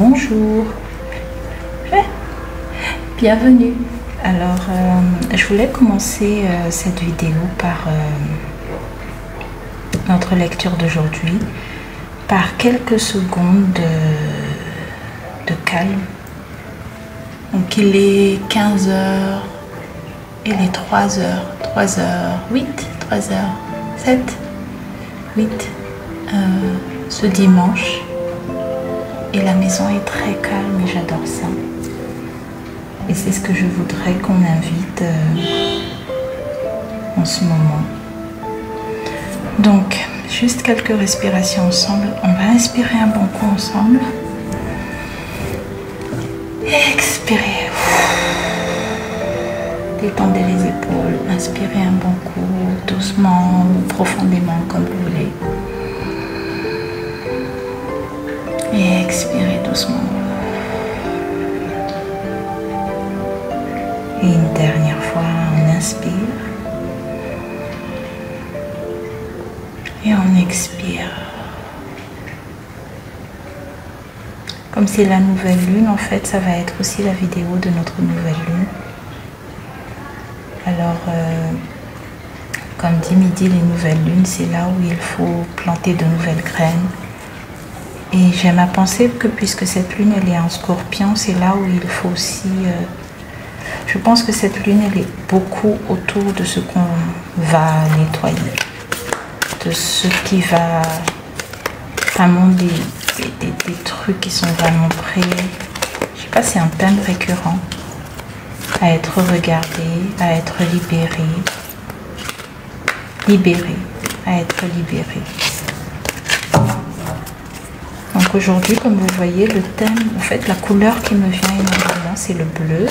Bonjour, bienvenue. Alors, je voulais commencer cette vidéo par notre lecture d'aujourd'hui, par quelques secondes de calme. Donc, il est 15 h, il est 3 h, 3 h 8, 3 h 7, 8, ce dimanche. Et la maison est très calme et j'adore ça. Et c'est ce que je voudrais qu'on invite en ce moment. Donc, juste quelques respirations ensemble. On va inspirer un bon coup ensemble. Et expirer. Détendez les épaules. Inspirez un bon coup, doucement ou profondément, comme vous voulez. Et expirez doucement. Et une dernière fois, on inspire. Et on expire. Comme c'est la nouvelle lune, en fait, ça va être aussi la vidéo de notre nouvelle lune. Alors, comme dit Midi, les nouvelles lunes, c'est là où il faut planter de nouvelles graines. Et j'aime à penser que puisque cette lune elle est en Scorpion, c'est là où il faut aussi... je pense que cette lune elle est beaucoup autour de ce qu'on va nettoyer, de ce qui va vraiment des trucs qui sont vraiment prêts. Je sais pas, c'est un thème récurrent à être regardé, à être libéré, à être libéré. Donc aujourd'hui, comme vous voyez, le thème, en fait, la couleur qui me vient énormément, c'est le bleu.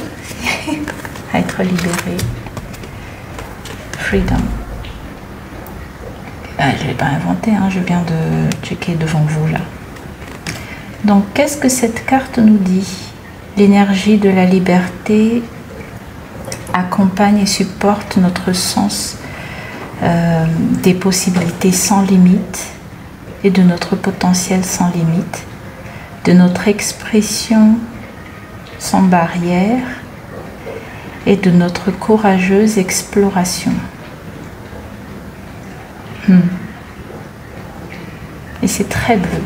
À être libéré. Freedom. Ah, je ne l'ai pas inventé, hein, je viens de checker devant vous là. Donc, qu'est-ce que cette carte nous dit? L'énergie de la liberté accompagne et supporte notre sens des possibilités sans limite et de notre potentiel sans limite, de notre expression sans barrière et de notre courageuse exploration. Et c'est très bleu.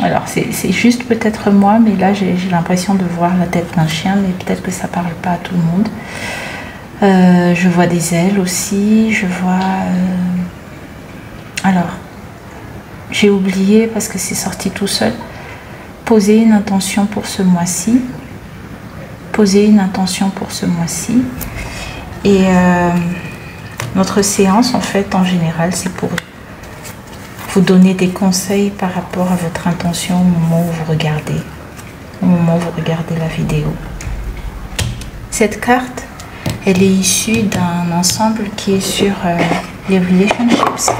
Alors c'est juste peut-être moi, mais là j'ai l'impression de voir la tête d'un chien, mais peut-être que ça ne parle pas à tout le monde. Je vois des ailes aussi, je vois... Alors, j'ai oublié parce que c'est sorti tout seul. Poser une intention pour ce mois-ci. Poser une intention pour ce mois-ci. Et notre séance, en fait, en général, c'est pour vous donner des conseils par rapport à votre intention au moment où vous regardez. Au moment où vous regardez la vidéo. Cette carte... elle est issue d'un ensemble qui est sur les relationships.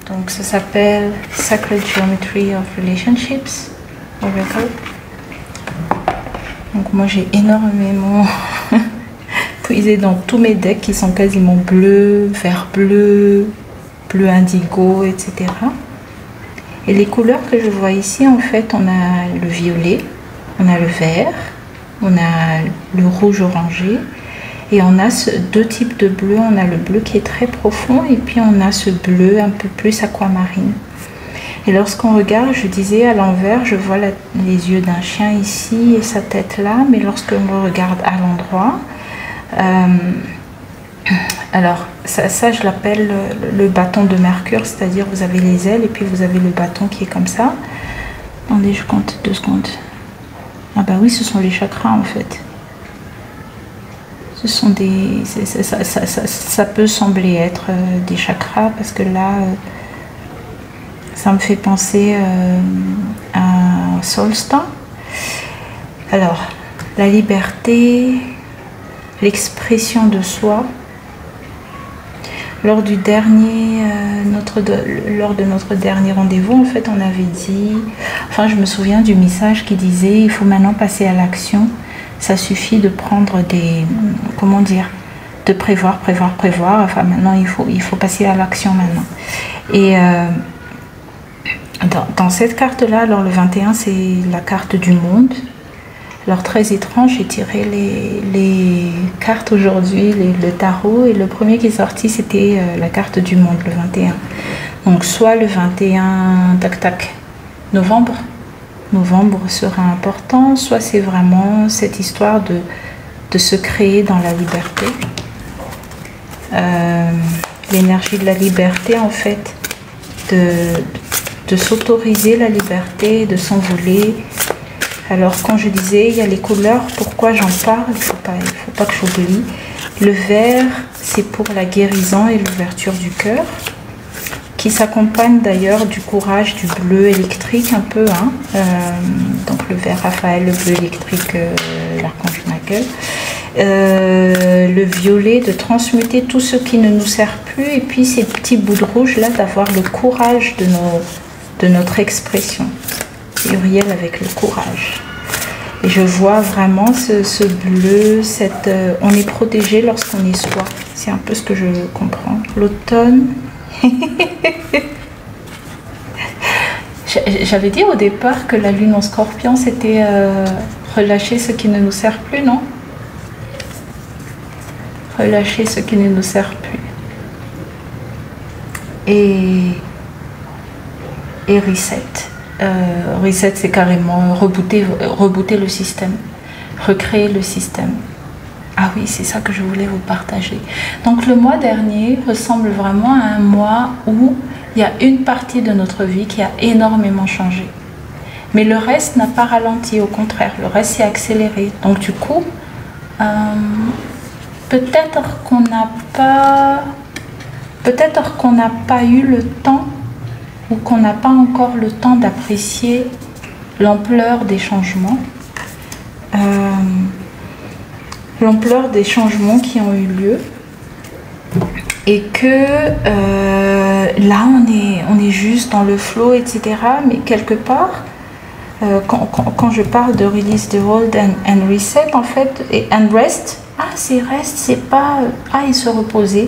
Donc ça s'appelle Sacred Geometry of Relationships. Oracle. Donc moi j'ai énormément puisé dans tous mes decks qui sont quasiment bleus, vert bleu, bleu indigo, etc. Et les couleurs que je vois ici, en fait, on a le violet, on a le vert, on a le rouge orangé. Et on a deux types de bleu. On a le bleu qui est très profond et puis on a ce bleu un peu plus aquamarine. Et lorsqu'on regarde, je disais à l'envers, je vois les yeux d'un chien ici et sa tête là. Mais lorsqu'on le regarde à l'endroit, alors ça je l'appelle le bâton de Mercure. C'est-à-dire vous avez les ailes et puis vous avez le bâton qui est comme ça. Attendez, je compte 2 secondes. Ah bah oui, ce sont les chakras en fait. Ce sont des... ça peut sembler être des chakras parce que là, ça me fait penser à Soulstar. Alors, la liberté, l'expression de soi. Lors de notre dernier rendez-vous, en fait, on avait dit... Enfin, je me souviens du message qui disait « Il faut maintenant passer à l'action ». Ça suffit de prendre des... Comment dire? De prévoir. Enfin, maintenant, il faut passer à l'action maintenant. Et Dans cette carte-là, alors le 21, c'est la carte du monde. Alors très étrange, j'ai tiré les cartes aujourd'hui, le tarot, et le premier qui est sorti, c'était la carte du monde, le 21. Donc soit le 21, tac tac, novembre sera important, soit c'est vraiment cette histoire de se créer dans la liberté. L'énergie de la liberté, en fait, de s'autoriser la liberté, de s'envoler. Alors quand je disais, il y a les couleurs, pourquoi j'en parle, il faut pas que j'oublie. Le vert, c'est pour la guérison et l'ouverture du cœur, qui s'accompagne d'ailleurs du courage, du bleu électrique un peu, hein. Donc le vert Raphaël, le bleu électrique, l'archange Michael. Le violet, de transmuter tout ce qui ne nous sert plus, et puis ces petits bouts de rouge là, d'avoir le courage de notre expression. Uriel avec le courage. Et je vois vraiment ce bleu, on est protégé lorsqu'on est soi. C'est un peu ce que je comprends. L'automne. J'avais dit au départ que la lune en scorpion, c'était relâcher ce qui ne nous sert plus, non? Relâcher ce qui ne nous sert plus. Et reset. Reset, c'est carrément rebooter le système, recréer le système. Ah oui, c'est ça que je voulais vous partager. Donc le mois dernier ressemble vraiment à un mois où il y a une partie de notre vie qui a énormément changé. Mais le reste n'a pas ralenti, au contraire, le reste s'est accéléré. Donc du coup, peut-être qu'on n'a pas eu le temps, ou qu'on n'a pas encore le temps d'apprécier l'ampleur des changements. L'ampleur des changements qui ont eu lieu. Et que là, on est juste dans le flow, etc. Mais quelque part, quand je parle de release the old and reset, en fait, et and rest, c'est rest, c'est pas et se reposer.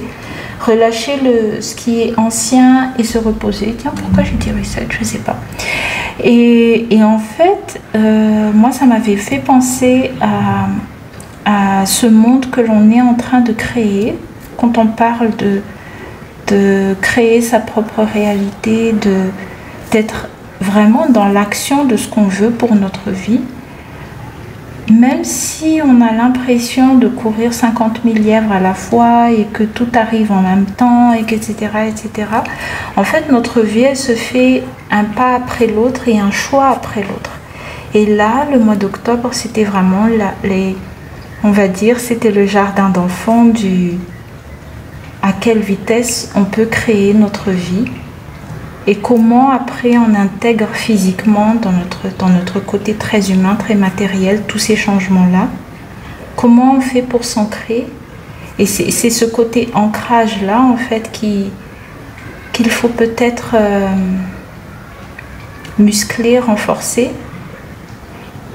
Relâcher ce qui est ancien et se reposer. Tiens, pourquoi j'ai dit reset? Je ne sais pas. Et en fait, moi, ça m'avait fait penser à ce monde que l'on est en train de créer. Quand on parle de créer sa propre réalité, d'être vraiment dans l'action de ce qu'on veut pour notre vie. Même si on a l'impression de courir 50 000 lièvres à la fois et que tout arrive en même temps, et etc., etc., en fait, notre vie, elle se fait un pas après l'autre et un choix après l'autre. Et là, le mois d'octobre, c'était vraiment, on va dire, c'était le jardin d'enfant à quelle vitesse on peut créer notre vie. Et comment après on intègre physiquement dans notre côté très humain, très matériel, tous ces changements-là. Comment on fait pour s'ancrer? Et c'est ce côté ancrage-là, en fait, qu'il faut peut-être muscler, renforcer.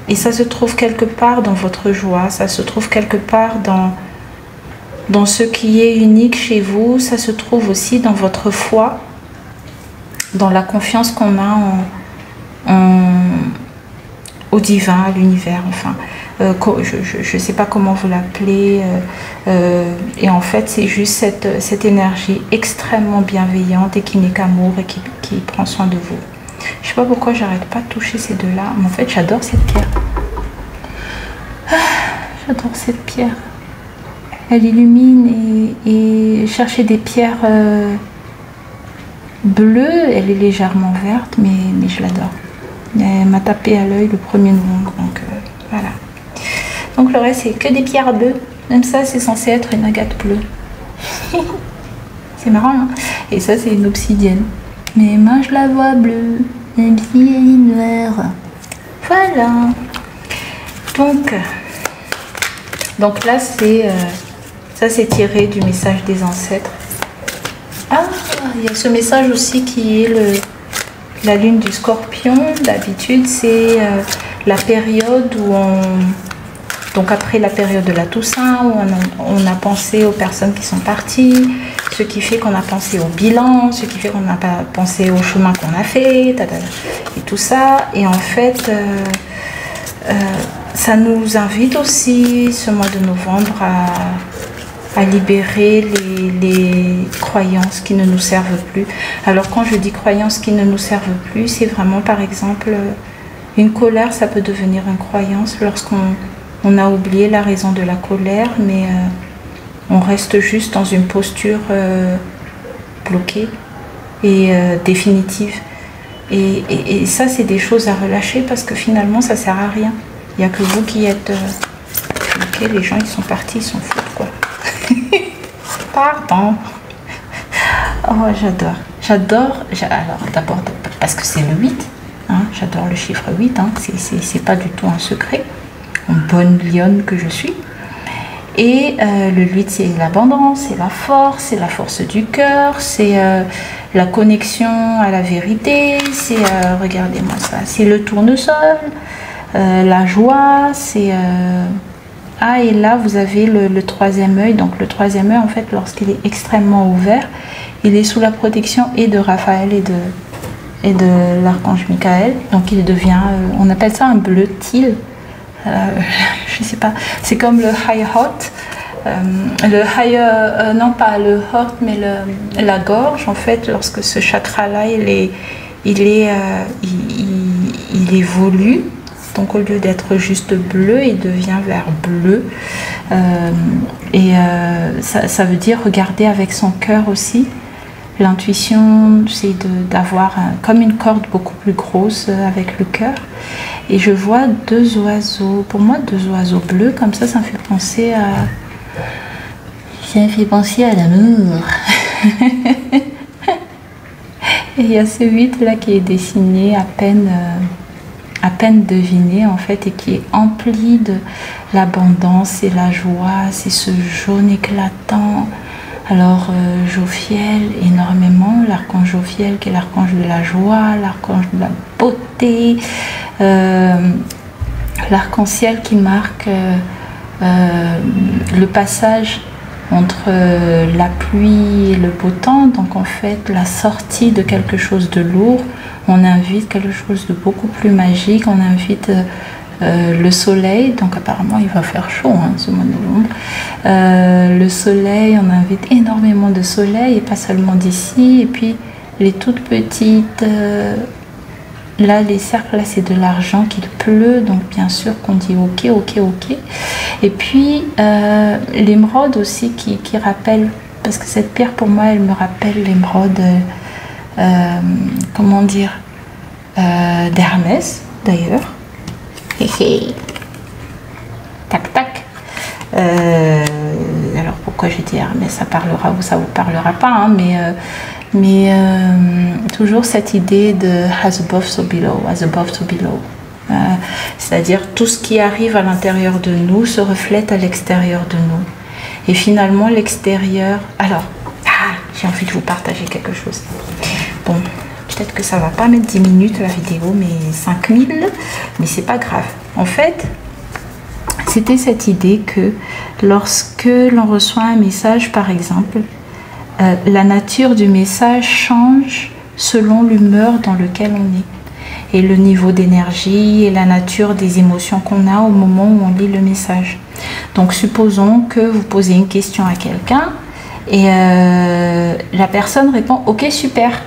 Et ça se trouve quelque part dans votre joie, ça se trouve quelque part dans ce qui est unique chez vous, ça se trouve aussi dans votre foi, dans la confiance qu'on a au divin, à l'univers, enfin. Je ne sais pas comment vous l'appelez. Et en fait, c'est juste cette énergie extrêmement bienveillante et qui n'est qu'amour et qui prend soin de vous. Je ne sais pas pourquoi j'arrête pas de toucher ces deux-là, mais en fait, j'adore cette pierre. J'adore cette pierre. Elle illumine et chercher des pierres bleues, elle est légèrement verte, mais je l'adore. Elle m'a tapé à l'œil le 1er novembre, donc voilà. Donc le reste, c'est que des pierres bleues. Même ça, c'est censé être une agate bleue. C'est marrant, hein? Et ça, c'est une obsidienne. Mais moi, je la vois bleue, même si elle est noire. Voilà. Donc là, ça, c'est tiré du message des ancêtres. Ah, il y a ce message aussi qui est la lune du Scorpion. D'habitude, c'est la période où donc après la période de la Toussaint, où on a pensé aux personnes qui sont parties, ce qui fait qu'on a pensé au bilan, ce qui fait qu'on n'a pas pensé au chemin qu'on a fait, et tout ça. Et en fait, ça nous invite aussi, ce mois de novembre, à libérer les croyances qui ne nous servent plus. Alors quand je dis croyances qui ne nous servent plus, c'est vraiment par exemple une colère, ça peut devenir une croyance lorsqu'on a oublié la raison de la colère, mais on reste juste dans une posture bloquée et définitive. Et ça, c'est des choses à relâcher parce que finalement, ça sert à rien. Il n'y a que vous qui êtes... ok, les gens, ils sont partis, ils s'en foutent, quoi. Pardon. Oh, j'adore. J'adore. Alors, d'abord, parce que c'est le 8. Hein, j'adore le chiffre 8. Hein, c'est pas du tout un secret. Une bonne lionne que je suis. Et le 8, c'est l'abondance, c'est la force du cœur, c'est la connexion à la vérité, c'est, regardez-moi ça, c'est le tournesol, la joie, c'est... Ah, et là, vous avez le troisième œil. Donc, le troisième œil, en fait, lorsqu'il est extrêmement ouvert, il est sous la protection et de Raphaël et de l'archange Michael. Donc, il devient, on appelle ça un bleu teal. Je sais pas, c'est comme le high heart, non pas le heart mais la gorge en fait, lorsque ce chakra là il évolue, donc au lieu d'être juste bleu il devient vert bleu, ça veut dire regarder avec son cœur aussi. L'intuition, c'est d'avoir comme une corde beaucoup plus grosse avec le cœur. Et je vois deux oiseaux, pour moi deux oiseaux bleus, comme ça me fait penser à... Ça me fait penser à l'amour. Et il y a ce 8 là qui est dessiné à peine deviné en fait, et qui est empli de l'abondance et la joie. C'est ce jaune éclatant. Alors, Jophiel, énormément, l'archange Jophiel qui est l'archange de la joie, l'archange de la beauté, l'arc-en-ciel qui marque le passage entre la pluie et le beau temps, donc en fait la sortie de quelque chose de lourd, on invite quelque chose de beaucoup plus magique, on invite... le soleil, donc apparemment il va faire chaud hein, ce mois de novembre. Le soleil, on invite énormément de soleil et pas seulement d'ici. Et puis les toutes petites, là les cercles, là c'est de l'argent qu'il pleut, donc bien sûr qu'on dit ok, ok, ok. Et puis l'émeraude aussi qui rappelle, parce que cette pierre pour moi elle me rappelle l'émeraude, comment dire, d'Hermès d'ailleurs. Tac tac. Alors pourquoi j'ai dit Hermès, ça parlera ou ça vous parlera pas, hein, mais toujours cette idée de as above so below, as above so below. C'est-à-dire tout ce qui arrive à l'intérieur de nous se reflète à l'extérieur de nous. Et finalement l'extérieur. Alors, j'ai envie de vous partager quelque chose. Bon. Peut-être que ça va pas mettre 10 minutes la vidéo, mais 5000, mais c'est pas grave. En fait, c'était cette idée que lorsque l'on reçoit un message, par exemple, la nature du message change selon l'humeur dans laquelle on est, et le niveau d'énergie et la nature des émotions qu'on a au moment où on lit le message. Donc, supposons que vous posez une question à quelqu'un et la personne répond « Ok, super ».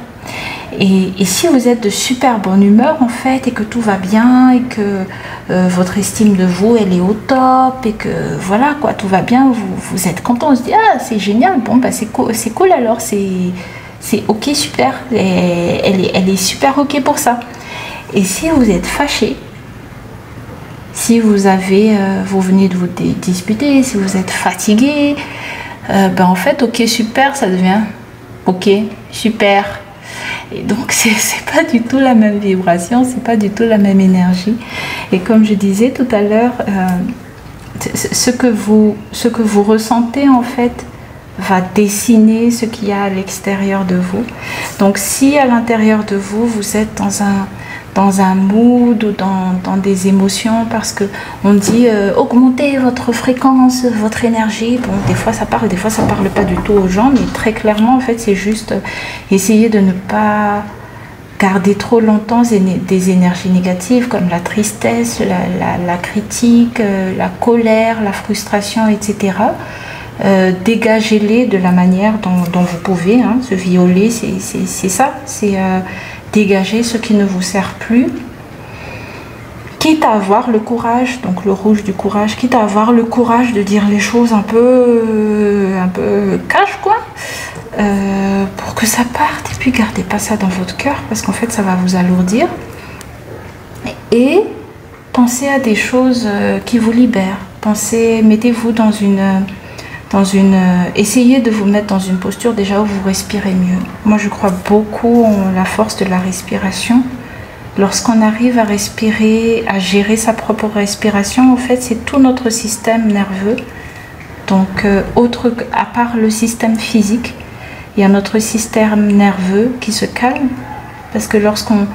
Et si vous êtes de super bonne humeur en fait, et que tout va bien, et que votre estime de vous elle est au top, et que voilà quoi, tout va bien, vous êtes content, on se dit ah c'est génial, bon bah c'est cool alors, c'est ok, super, elle est super ok pour ça. Et si vous êtes fâché, si vous avez vous venez de vous disputer, si vous êtes fatigué, ben en fait ok super ça devient ok super. Et donc c'est pas du tout la même vibration, c'est pas du tout la même énergie. Et comme je disais tout à l'heure, ce que vous ressentez en fait va dessiner ce qu'il y a à l'extérieur de vous. Donc si à l'intérieur de vous, vous êtes dans un mood ou dans des émotions, parce que on dit augmentez votre fréquence, votre énergie. Bon, des fois ça parle, des fois ça parle pas du tout aux gens, mais très clairement en fait c'est juste essayer de ne pas garder trop longtemps des énergies négatives comme la tristesse, la critique, la colère, la frustration, etc. Dégagez-les de la manière dont vous pouvez. Hein. Ce violet, c'est ça, c'est dégager ce qui ne vous sert plus, quitte à avoir le courage, donc le rouge du courage, quitte à avoir le courage de dire les choses un peu cash, quoi, pour que ça parte. Et puis gardez pas ça dans votre cœur, parce qu'en fait ça va vous alourdir. Et pensez à des choses qui vous libèrent. Mettez-vous essayez de vous mettre dans une posture déjà où vous respirez mieux. Moi je crois beaucoup en la force de la respiration. Lorsqu'on arrive à respirer, à gérer sa propre respiration, en fait c'est tout notre système nerveux. Donc à part le système physique, il y a notre système nerveux qui se calme, parce que lorsqu'on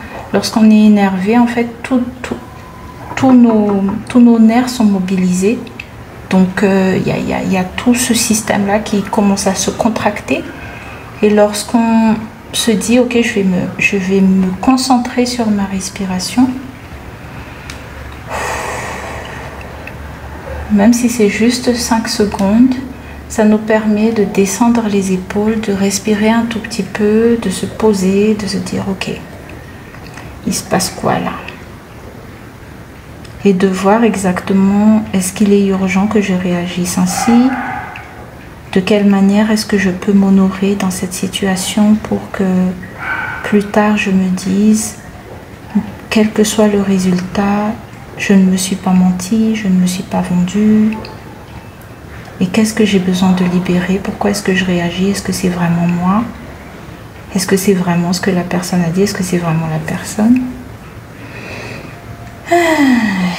est énervé, en fait tous nos nerfs sont mobilisés. Donc il y a tout ce système là qui commence à se contracter, et lorsqu'on se dit ok, je vais me concentrer sur ma respiration, même si c'est juste 5 secondes, ça nous permet de descendre les épaules, de respirer un tout petit peu, de se poser, de se dire ok, il se passe quoi là? Et de voir exactement, est-ce qu'il est urgent que je réagisse ainsi? De quelle manière est-ce que je peux m'honorer dans cette situation pour que plus tard je me dise, quel que soit le résultat, je ne me suis pas menti, je ne me suis pas vendue. Et qu'est-ce que j'ai besoin de libérer? Pourquoi est-ce que je réagis? Est-ce que c'est vraiment moi? Est-ce que c'est vraiment ce que la personne a dit? Est-ce que c'est vraiment la personne?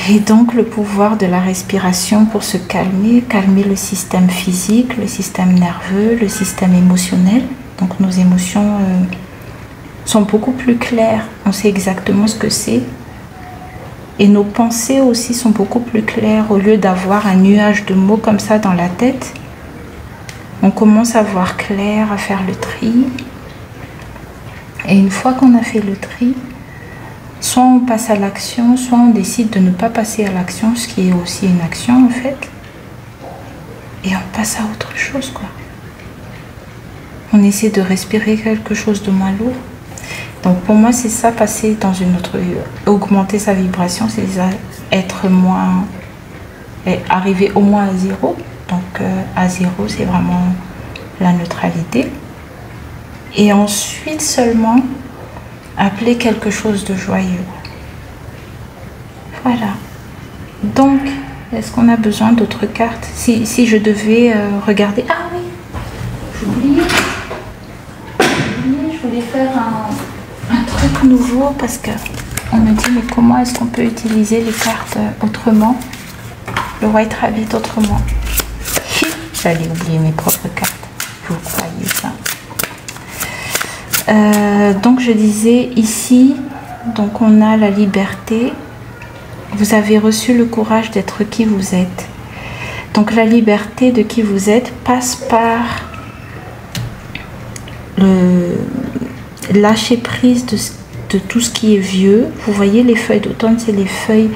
Et donc le pouvoir de la respiration pour se calmer, calmer le système physique, le système nerveux, le système émotionnel. Donc nos émotions sont beaucoup plus claires, on sait exactement ce que c'est. Et nos pensées aussi sont beaucoup plus claires. Au lieu d'avoir un nuage de mots comme ça dans la tête, on commence à voir clair, à faire le tri. Et une fois qu'on a fait le tri, soit on passe à l'action, soit on décide de ne pas passer à l'action, ce qui est aussi une action en fait. Et on passe à autre chose, quoi. On essaie de respirer quelque chose de moins lourd. Donc pour moi c'est ça, passer dans une autre, augmenter sa vibration, c'est être moins, arriver au moins à zéro. Donc à zéro c'est vraiment la neutralité. Et ensuite seulement appeler quelque chose de joyeux. Voilà. Donc est-ce qu'on a besoin d'autres cartes? Si je devais regarder... Ah oui, j'oubliais, je voulais faire un truc nouveau, parce que on me dit mais comment est-ce qu'on peut utiliser les cartes autrement, le White Rabbit autrement. J'allais oublier mes propres cartes, vous croyez ça? Donc je disais ici, donc on a la liberté, vous avez reçu le courage d'être qui vous êtes. Donc la liberté de qui vous êtes passe par le lâcher prise de tout ce qui est vieux. Vous voyez les feuilles d'automne, c'est les feuilles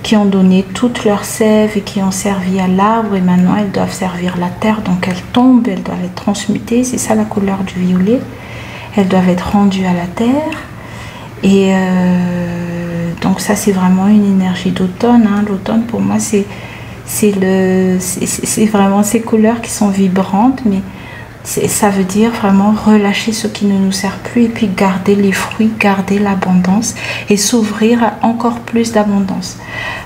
qui ont donné toute leur sève et qui ont servi à l'arbre, et maintenant elles doivent servir la terre, donc elles tombent, elles doivent être transmutées, c'est ça la couleur du violet. Elles doivent être rendues à la terre. Et donc ça c'est vraiment une énergie d'automne, hein. L'automne pour moi c'est vraiment ces couleurs qui sont vibrantes, mais ça veut dire vraiment relâcher ce qui ne nous sert plus, et puis garder les fruits, garder l'abondance et s'ouvrir à encore plus d'abondance.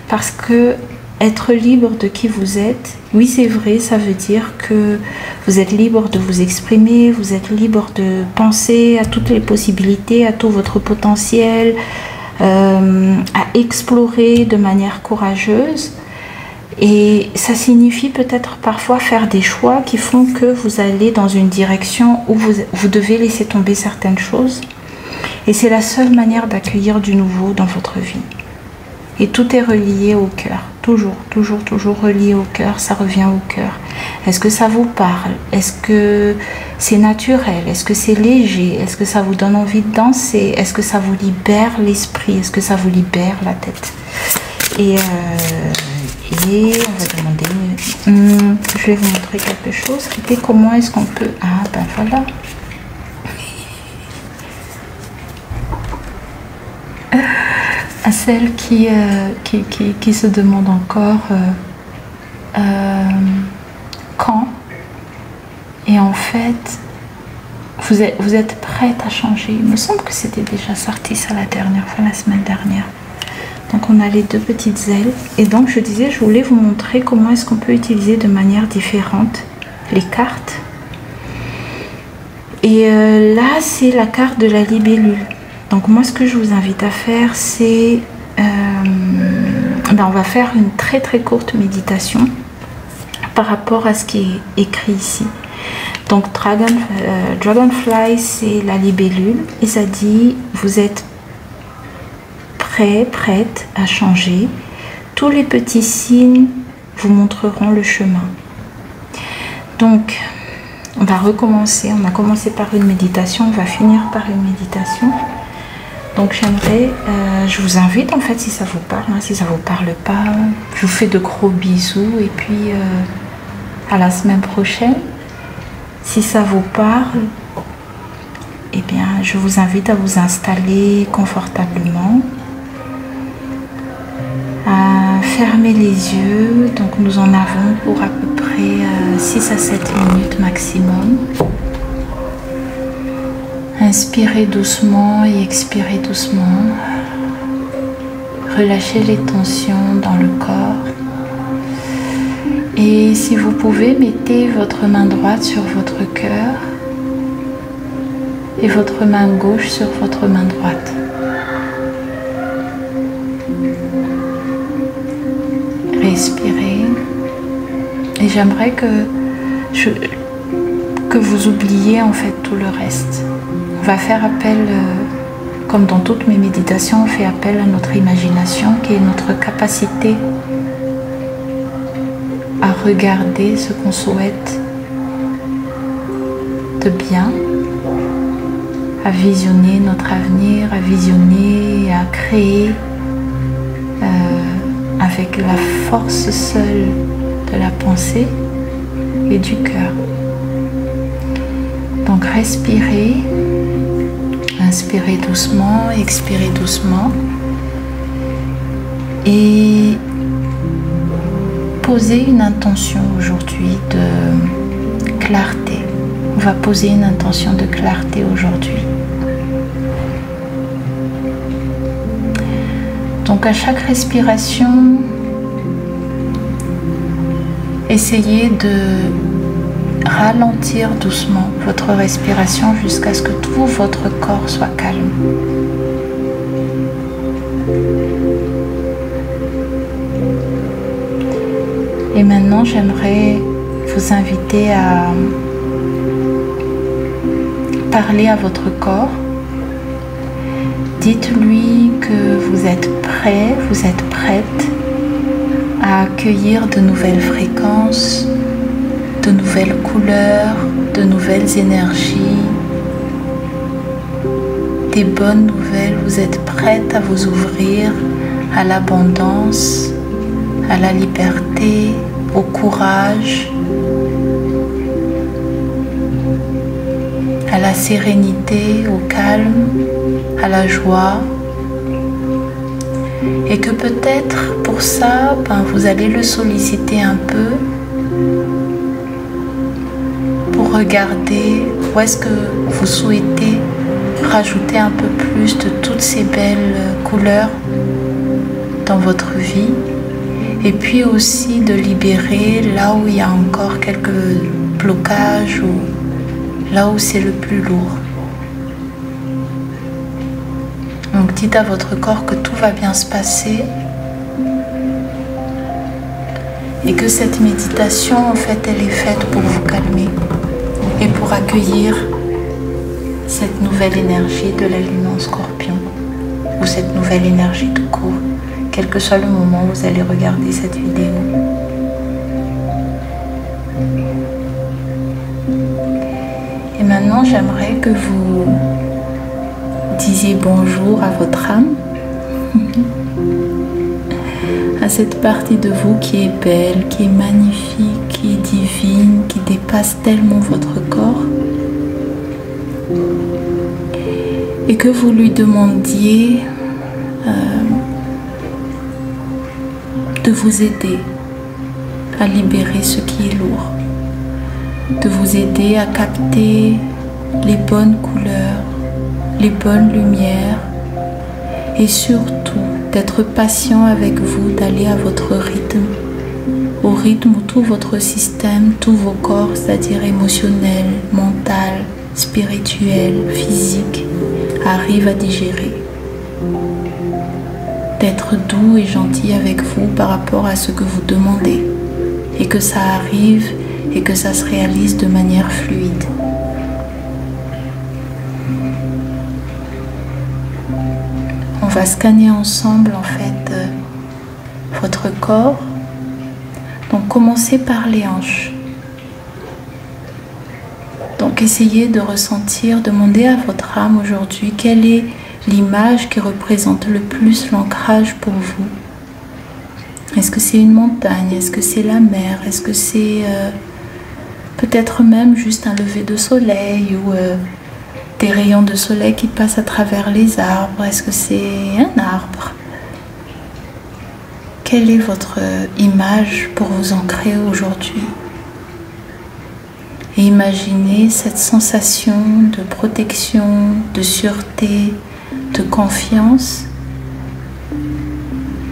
Parce que être libre de qui vous êtes, oui c'est vrai, ça veut dire que vous êtes libre de vous exprimer, vous êtes libre de penser à toutes les possibilités, à tout votre potentiel, à explorer de manière courageuse. Et ça signifie peut-être parfois faire des choix qui font que vous allez dans une direction où vous devez laisser tomber certaines choses. Et c'est la seule manière d'accueillir du nouveau dans votre vie. Et tout est relié au cœur. Toujours, toujours, toujours relié au cœur. Ça revient au cœur. Est-ce que ça vous parle? Est-ce que c'est naturel? Est-ce que c'est léger? Est-ce que ça vous donne envie de danser? Est-ce que ça vous libère l'esprit? Est-ce que ça vous libère la tête? Et on va demander... je vais vous montrer quelque chose. Et comment est-ce qu'on peut... Ah, ben voilà. À celles qui se demandent encore quand, et en fait vous êtes prête à changer. Il me semble que c'était déjà sorti ça la semaine dernière. Donc on a les deux petites ailes, et donc je disais, je voulais vous montrer comment est-ce qu'on peut utiliser de manière différente les cartes. Et là c'est la carte de la libellule. Donc moi ce que je vous invite à faire, c'est on va faire une très très courte méditation par rapport à ce qui est écrit ici. Donc Dragonfly, c'est la libellule, et ça dit vous êtes prête à changer. Tous les petits signes vous montreront le chemin. Donc on va recommencer. On a commencé par une méditation, on va finir par une méditation. Donc j'aimerais, je vous invite en fait, si ça vous parle, si ça vous parle pas, je vous fais de gros bisous, et puis à la semaine prochaine. Si ça vous parle, eh bien je vous invite à vous installer confortablement, à fermer les yeux. Donc nous en avons pour à peu près 6 à 7 minutes maximum. Inspirez doucement et expirez doucement. Relâchez les tensions dans le corps. Et si vous pouvez, mettez votre main droite sur votre cœur et votre main gauche sur votre main droite. Respirez. Et j'aimerais que vous oubliez en fait tout le reste. On va faire appel, comme dans toutes mes méditations, on fait appel à notre imagination, qui est notre capacité à regarder ce qu'on souhaite de bien, à visionner notre avenir, à visionner, à créer avec la force seule de la pensée et du cœur. Donc respirez, inspirez doucement, expirez doucement, et posez une intention aujourd'hui de clarté. On va poser une intention de clarté aujourd'hui. Donc à chaque respiration, essayez de ralentir doucement votre respiration jusqu'à ce que tout votre corps soit calme. Et maintenant, j'aimerais vous inviter à parler à votre corps. Dites-lui que vous êtes prêt, vous êtes prête à accueillir de nouvelles fréquences, de nouvelles couleurs, de nouvelles énergies, des bonnes nouvelles. Vous êtes prête à vous ouvrir à l'abondance, à la liberté, au courage, à la sérénité, au calme, à la joie. Et que peut-être pour ça, vous allez le solliciter un peu pour regarder où est-ce que vous souhaitez rajouter un peu plus de toutes ces belles couleurs dans votre vie. Et puis aussi de libérer là où il y a encore quelques blocages ou là où c'est le plus lourd. Donc dites à votre corps que tout va bien se passer et que cette méditation en fait elle est faite pour vous calmer et pour accueillir cette nouvelle énergie de la lune en Scorpion, ou cette nouvelle énergie tout court, quel que soit le moment où vous allez regarder cette vidéo. Et maintenant, j'aimerais que vous disiez bonjour à votre âme, à cette partie de vous qui est belle, qui est magnifique, qui est divine, qui dépasse tellement votre corps, et que vous lui demandiez de vous aider à libérer ce qui est lourd, de vous aider à capter les bonnes couleurs, les bonnes lumières, et surtout d'être patient avec vous, d'aller à votre rythme, au rythme où tout votre système, tous vos corps, c'est-à-dire émotionnel, mental, spirituel, physique, arrive à digérer. D'être doux et gentil avec vous par rapport à ce que vous demandez, et que ça arrive et que ça se réalise de manière fluide. On va scanner ensemble en fait votre corps. Donc commencez par les hanches. Donc essayez de ressentir, demandez à votre âme aujourd'hui quelle est l'image qui représente le plus l'ancrage pour vous. Est-ce que c'est une montagne? Est-ce que c'est la mer? Est-ce que c'est peut-être même juste un lever de soleil ou des rayons de soleil qui passent à travers les arbres? Est-ce que c'est un arbre? Quelle est votre image pour vous ancrer aujourd'hui? Et imaginez cette sensation de protection, de sûreté, de confiance,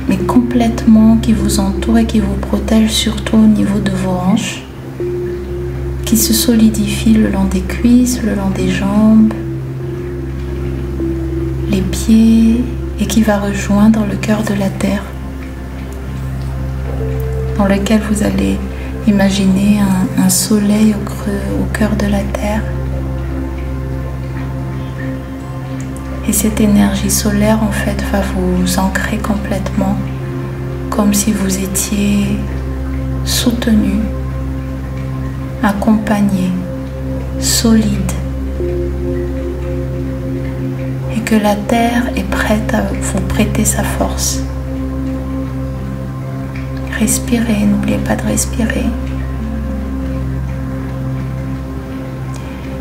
mais complètement qui vous entoure et qui vous protège surtout au niveau de vos hanches, qui se solidifie le long des cuisses, le long des jambes, les pieds, et qui va rejoindre le cœur de la terre, dans lequel vous allez imaginer un soleil au cœur de la terre. Et cette énergie solaire en fait va vous ancrer complètement, comme si vous étiez soutenu, accompagné, solide, et que la terre est prête à vous prêter sa force. Respirez, n'oubliez pas de respirer.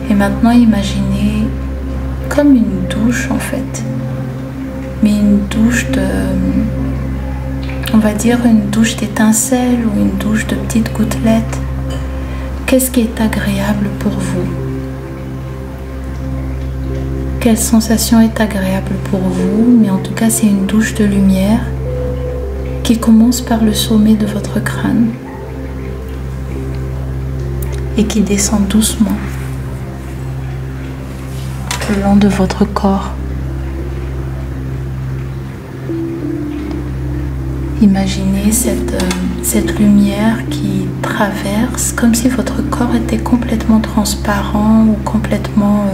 Et maintenant, imaginez comme une douche en fait, mais une douche de, on va dire une douche d'étincelles ou une douche de petites gouttelettes. Qu'est-ce qui est agréable pour vous? Quelle sensation est agréable pour vous? Mais en tout cas, c'est une douche de lumière qui commence par le sommet de votre crâne et qui descend doucement le long de votre corps. Imaginez cette lumière qui traverse comme si votre corps était complètement transparent ou complètement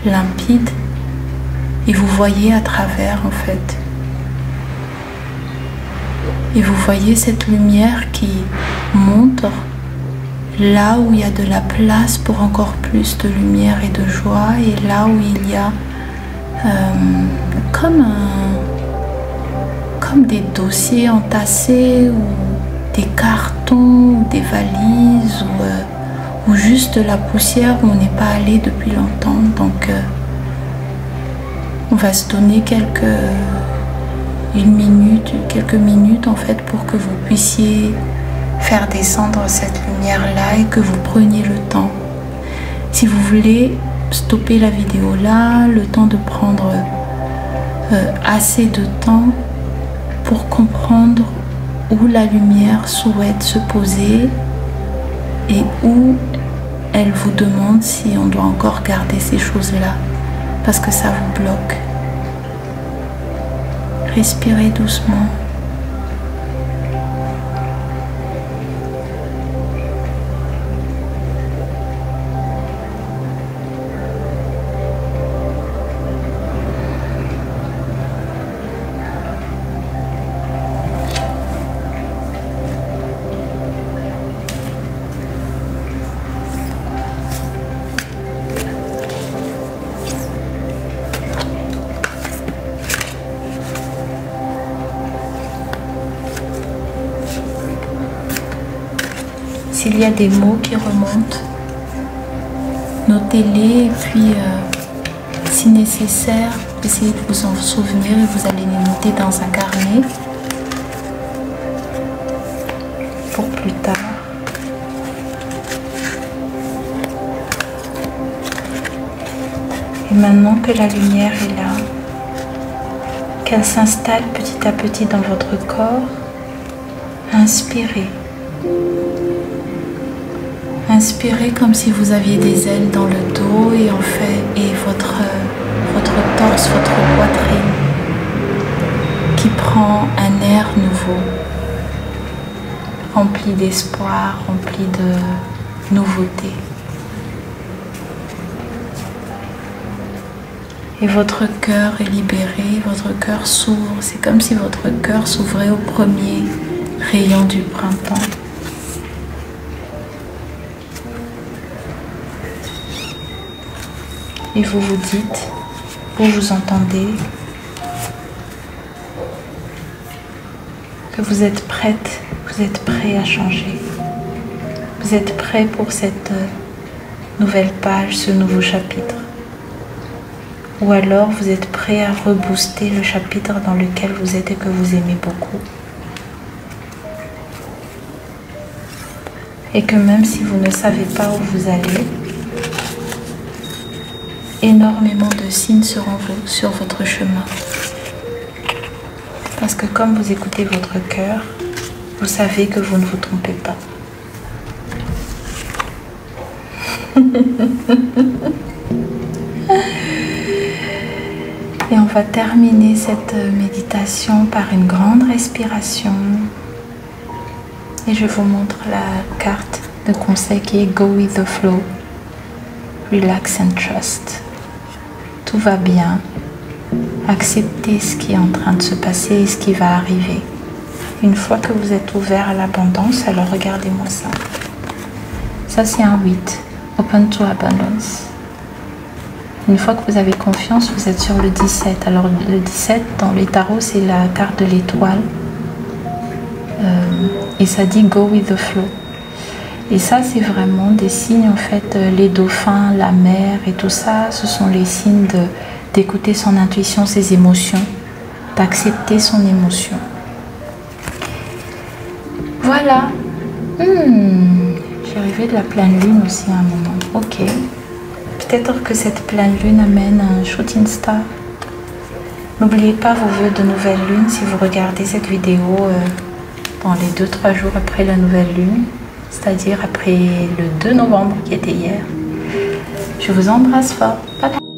limpide, et vous voyez à travers en fait. Et vous voyez cette lumière qui monte là où il y a de la place pour encore plus de lumière et de joie, et là où il y a comme des dossiers entassés ou des cartons ou des valises ou juste de la poussière où on n'est pas allé depuis longtemps. Donc on va se donner quelques minutes en fait pour que vous puissiez faire descendre cette lumière là et que vous preniez le temps. Si vous voulez stopper la vidéo là, le temps de prendre assez de temps pour comprendre où la lumière souhaite se poser et où elle vous demande si on doit encore garder ces choses là parce que ça vous bloque. Respirez doucement. S'il y a des mots qui remontent, notez-les et puis si nécessaire, essayez de vous en souvenir et vous allez les noter dans un carnet pour plus tard. Et maintenant que la lumière est là, qu'elle s'installe petit à petit dans votre corps, inspirez. Inspirez comme si vous aviez des ailes dans le dos et en fait, votre torse, votre poitrine qui prend un air nouveau, rempli d'espoir, rempli de nouveauté. Et votre cœur est libéré, votre cœur s'ouvre. C'est comme si votre cœur s'ouvrait au premier rayon du printemps. Et vous vous dites, vous vous entendez, que vous êtes prête, vous êtes prêt à changer. Vous êtes prêt pour cette nouvelle page, ce nouveau chapitre. Ou alors vous êtes prêt à rebooster le chapitre dans lequel vous êtes et que vous aimez beaucoup. Et que même si vous ne savez pas où vous allez, énormément de signes seront sur votre chemin. Parce que comme vous écoutez votre cœur, vous savez que vous ne vous trompez pas. Et on va terminer cette méditation par une grande respiration. Et je vous montre la carte de conseil qui est Go with the flow. Relax and trust. Tout va bien. Acceptez ce qui est en train de se passer et ce qui va arriver. Une fois que vous êtes ouvert à l'abondance, alors regardez-moi ça. Ça c'est un 8. Open to abundance. Une fois que vous avez confiance, vous êtes sur le 17. Alors le 17 dans les tarots, c'est la carte de l'étoile. Et ça dit Go with the flow. Et ça, c'est vraiment des signes, en fait, les dauphins, la mer et tout ça, ce sont les signes d'écouter son intuition, ses émotions, d'accepter son émotion. Voilà. J'ai rêvé de la pleine lune aussi à un moment. Ok. Peut-être que cette pleine lune amène un shooting star. N'oubliez pas vos vœux de nouvelle lune si vous regardez cette vidéo dans les 2-3 jours après la nouvelle lune, c'est-à-dire après le 2 novembre qui était hier. Je vous embrasse fort. Bye bye.